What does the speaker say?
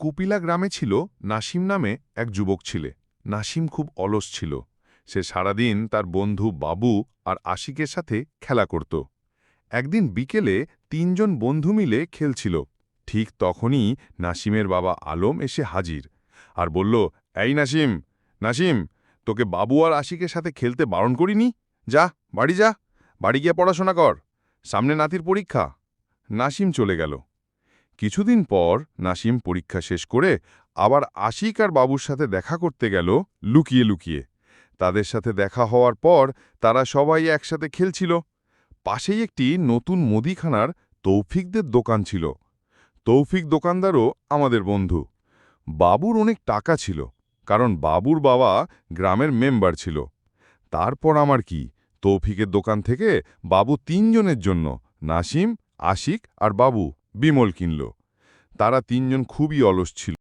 কুপিলা গ্রামে ছিল নাসিম নামে এক যুবক ছিলে। নাসিম খুব অলস ছিল। সে সারাদিন তার বন্ধু বাবু আর আশিকের সাথে খেলা করত। একদিন বিকেলে তিনজন বন্ধু মিলে খেলছিল। ঠিক তখনই নাসিমের বাবা আলম এসে হাজির আর বলল, এই নাসিম, নাসিম, তোকে বাবু আর আশিকের সাথে খেলতে বারণ করিনি? যা, বাড়ি যা, বাড়ি গিয়ে পড়াশোনা কর, সামনে নাতির পরীক্ষা। নাসিম চলে গেল। কিছুদিন পর নাসিম পরীক্ষা শেষ করে আবার আশিক আর বাবুর সাথে দেখা করতে গেল লুকিয়ে লুকিয়ে। তাদের সাথে দেখা হওয়ার পর তারা সবাই একসাথে খেলছিল। পাশেই একটি নতুন মুদিখানার তৌফিকদের দোকান ছিল। তৌফিক দোকানদারও আমাদের বন্ধু। বাবুর অনেক টাকা ছিল, কারণ বাবুর বাবা গ্রামের মেম্বার ছিল। তারপর আমার কি, তৌফিকের দোকান থেকে বাবু তিনজনের জন্য, নাসিম, আশিক আর বাবু, বিমল কিনল। তারা তিনজন খুবই অলস ছিল।